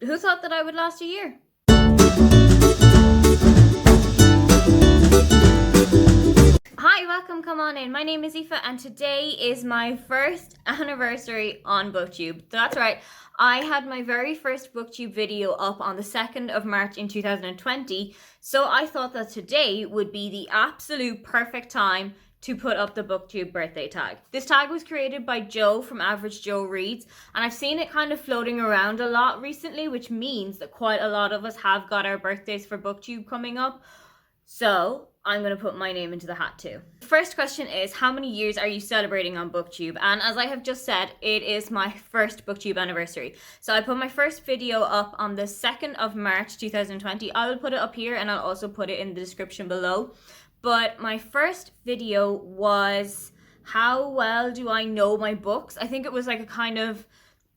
Who thought that I would last a year? Hi, welcome, come on in. My name is Aoife and today is my first anniversary on BookTube. That's right, I had my very first BookTube video up on the 2nd of March in 2020, so I thought that today would be the absolute perfect time to put up the BookTube birthday tag. This tag was created by Joe from Average Joe Reads, and I've seen it kind of floating around a lot recently, which means that quite a lot of us have got our birthdays for BookTube coming up. So I'm going to put my name into the hat too. First question is, how many years are you celebrating on BookTube? And as I have just said, it is my first BookTube anniversary. So I put my first video up on the 2nd of March 2020. I will put it up here and I'll also put it in the description below. But my first video was, how well do I know my books? I think it was like a kind of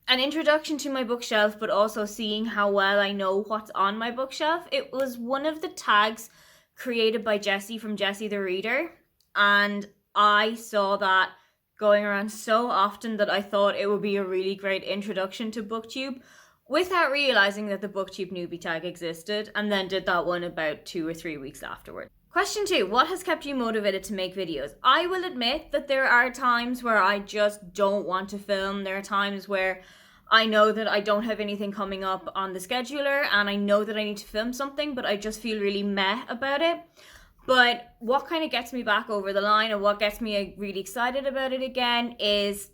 an introduction to my bookshelf, but also seeing how well I know what's on my bookshelf. It was one of the tags created by Jessie from Jessie the Reader, and I saw that going around so often that I thought it would be a really great introduction to BookTube without realizing that the BookTube newbie tag existed, and then did that one about 2 or 3 weeks afterward. Question 2, what has kept you motivated to make videos? I will admit that there are times where I just don't want to film. There are times where I know that I don't have anything coming up on the scheduler and I know that I need to film something, but I just feel really meh about it. But what kind of gets me back over the line and what gets me really excited about it again is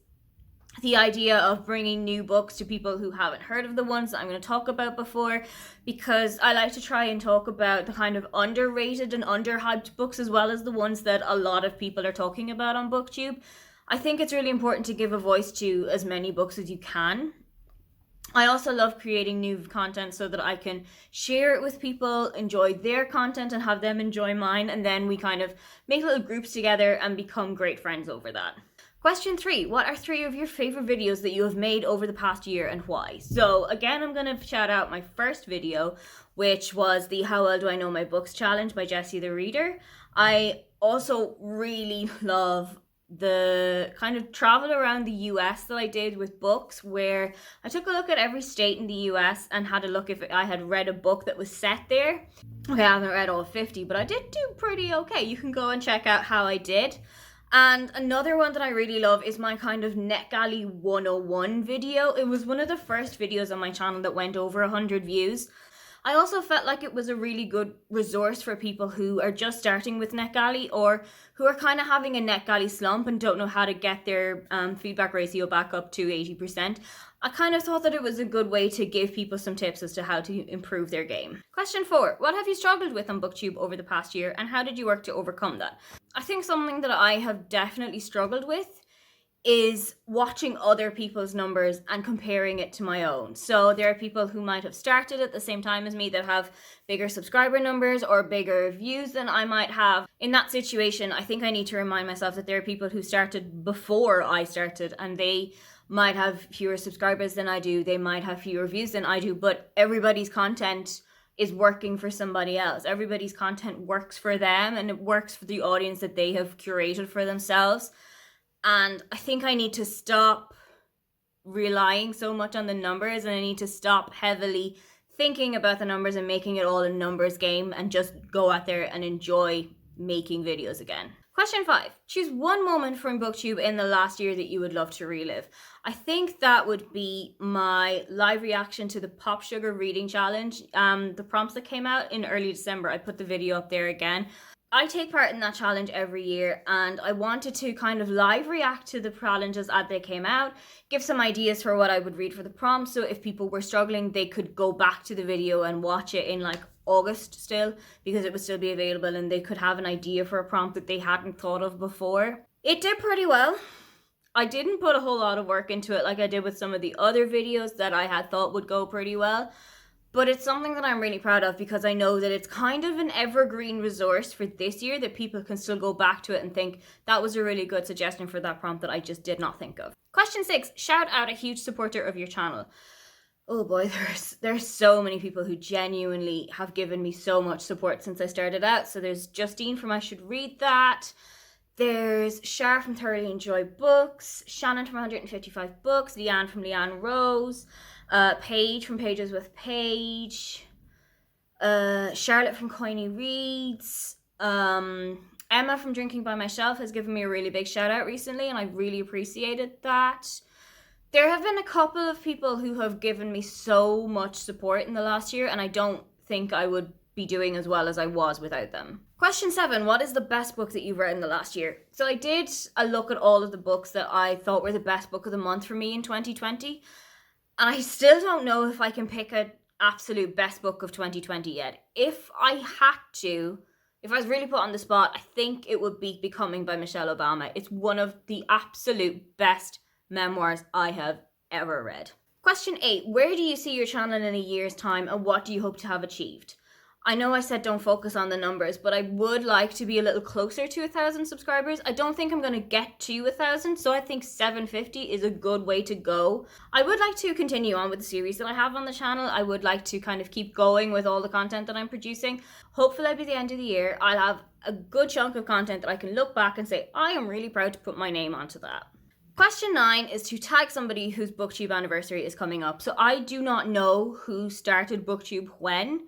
the idea of bringing new books to people who haven't heard of the ones that I'm going to talk about before, because I like to try and talk about the kind of underrated and underhyped books as well as the ones that a lot of people are talking about on BookTube. I think it's really important to give a voice to as many books as you can. I also love creating new content so that I can share it with people, enjoy their content and have them enjoy mine, and then we kind of make little groups together and become great friends over that. Question 3, what are 3 of your favorite videos that you have made over the past year and why? So again, I'm going to shout out my first video, which was the How Well Do I Know My Books challenge by Jessie the Reader. I also really love the kind of travel around the US that I did with books, where I took a look at every state in the US and had a look if I had read a book that was set there. Okay, I haven't read all 50, but I did do pretty okay. You can go and check out how I did. And another one that I really love is my kind of Netgalley 101 video. It was one of the first videos on my channel that went over 100 views. I also felt like it was a really good resource for people who are just starting with Netgalley or who are kind of having a Netgalley slump and don't know how to get their feedback ratio back up to 80%. I kind of thought that it was a good way to give people some tips as to how to improve their game. Question 4, what have you struggled with on BookTube over the past year and how did you work to overcome that? I think something that I have definitely struggled with is watching other people's numbers and comparing it to my own. So there are people who might have started at the same time as me that have bigger subscriber numbers or bigger views than I might have. In that situation, I think I need to remind myself that there are people who started before I started and they might have fewer subscribers than I do, they might have fewer views than I do, but everybody's content is working for somebody else. Everybody's content works for them and it works for the audience that they have curated for themselves. And I think I need to stop relying so much on the numbers and I need to stop heavily thinking about the numbers and making it all a numbers game and just go out there and enjoy making videos again. Question 5, choose one moment from BookTube in the last year that you would love to relive. I think that would be my live reaction to the Pop Sugar Reading Challenge. The prompts that came out in early December, I put the video up there again. I take part in that challenge every year and I wanted to kind of live react to the challenges as they came out, give some ideas for what I would read for the prompts, so if people were struggling they could go back to the video and watch it in like August still, because it would still be available and they could have an idea for a prompt that they hadn't thought of before. It did pretty well. I didn't put a whole lot of work into it like I did with some of the other videos that I had thought would go pretty well. But it's something that I'm really proud of because I know that it's kind of an evergreen resource for this year that people can still go back to it and think that was a really good suggestion for that prompt that I just did not think of. Question 6, shout out a huge supporter of your channel. Oh boy, there's so many people who genuinely have given me so much support since I started out. So there's Justine from I Should Read That. There's Shar from Thoroughly Enjoy Books, Shannon from 155 Books, Leanne from Leanne Rose, Paige from Pages with Paige, Charlotte from Coiny Reads, Emma from Drinking by Myself has given me a really big shout out recently, and I really appreciated that. There have been a couple of people who have given me so much support in the last year, and I don't think I would be doing as well as I was without them. Question 7. What is the best book that you've read in the last year? So I did a look at all of the books that I thought were the best book of the month for me in 2020, and I still don't know if I can pick an absolute best book of 2020 yet. If I was really put on the spot, I think it would be Becoming by Michelle Obama. It's one of the absolute best memoirs I have ever read. Question 8. Where do you see your channel in a year's time, and what do you hope to have achieved? I know I said don't focus on the numbers, but I would like to be a little closer to 1,000 subscribers. I don't think I'm going to get to 1,000, so I think 750 is a good way to go. I would like to continue on with the series that I have on the channel. I would like to kind of keep going with all the content that I'm producing. Hopefully by the end of the year, I'll have a good chunk of content that I can look back and say, I am really proud to put my name onto that. Question 9 is to tag somebody whose BookTube anniversary is coming up. So I do not know who started BookTube when,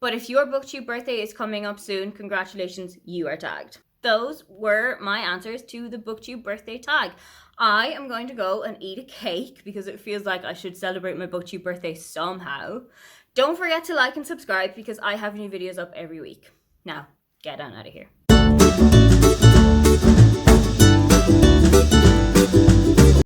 but if your BookTube birthday is coming up soon, congratulations, you are tagged. Those were my answers to the BookTube birthday tag. I am going to go and eat a cake because it feels like I should celebrate my BookTube birthday somehow. Don't forget to like and subscribe because I have new videos up every week. Now, get on out of here.